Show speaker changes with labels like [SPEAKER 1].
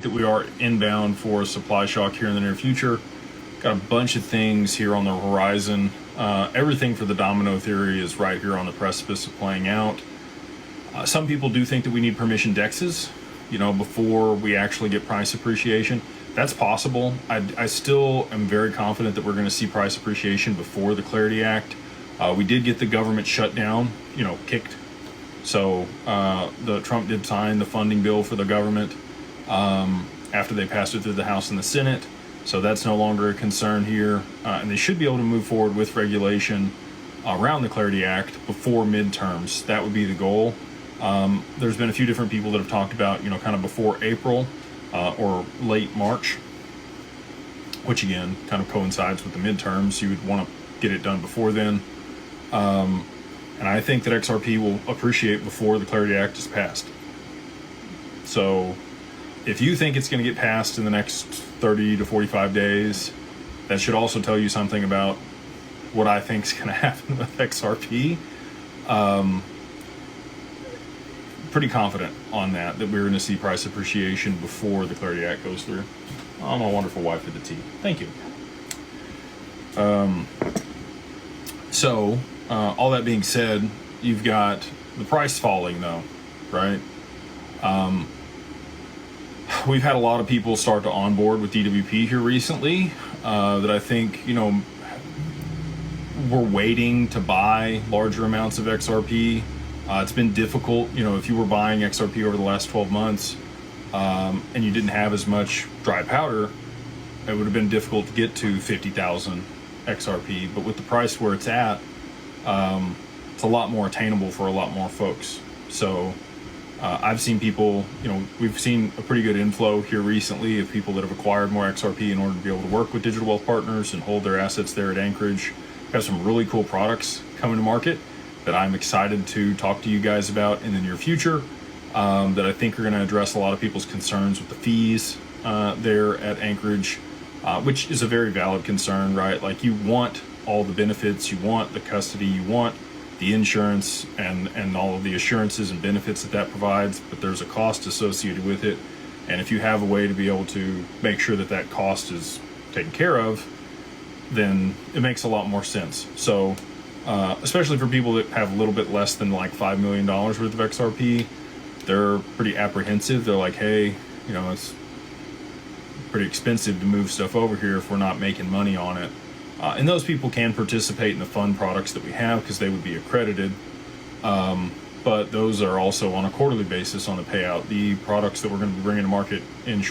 [SPEAKER 1] that we are inbound for a supply shock here in the near future. Got a bunch of things here on the horizon. Everything for the domino theory is right here on the precipice of playing out. Some people do think that we need permission dexes, before we actually get price appreciation. That's possible. I still am very confident that we're going to see price appreciation before the Clarity Act. We did get the government shutdown, kicked. So the Trump did sign the funding bill for the government after they passed it through the House and the Senate. So that's no longer a concern here. And they should be able to move forward with regulation around the Clarity Act before midterms. That would be the goal. There's been a few different people that have talked about, kind of before April or late March, which again kind of coincides with the midterms. You would want to get it done before then. And I think that XRP will appreciate before the Clarity Act is passed. So if you think it's going to get passed in the next 30 to 45 days, that should also tell you something about what I think is going to happen with XRP. Pretty confident on that we're going to see price appreciation before the Clarity Act goes through. Oh, my wonderful wife at the tea. Thank you. So all that being said, you've got the price falling though, right? We've had a lot of people start to onboard with DWP here recently that I think, we're waiting to buy larger amounts of XRP. It's been difficult, if you were buying XRP over the last 12 months and you didn't have as much dry powder, it would have been difficult to get to 50,000 XRP. But with the price where it's at, it's a lot more attainable for a lot more folks. So I've seen people, we've seen a pretty good inflow here recently of people that have acquired more XRP in order to be able to work with Digital Wealth Partners and hold their assets there at Anchorage. We have some really cool products coming to market that I'm excited to talk to you guys about in the near future, that I think are going to address a lot of people's concerns with the fees there at Anchorage, which is a very valid concern, right? Like, you want all the benefits, you want the custody, you want the insurance and all of the assurances and benefits that provides, but there's a cost associated with it. And if you have a way to be able to make sure that cost is taken care of, then it makes a lot more sense. So especially for people that have a little bit less than like $5 million worth of XRP, they're pretty apprehensive. They're like, hey, it's pretty expensive to move stuff over here if we're not making money on it. And those people can participate in the fund products that we have because they would be accredited. But those are also on a quarterly basis on the payout. The products that we're going to be bringing to market in short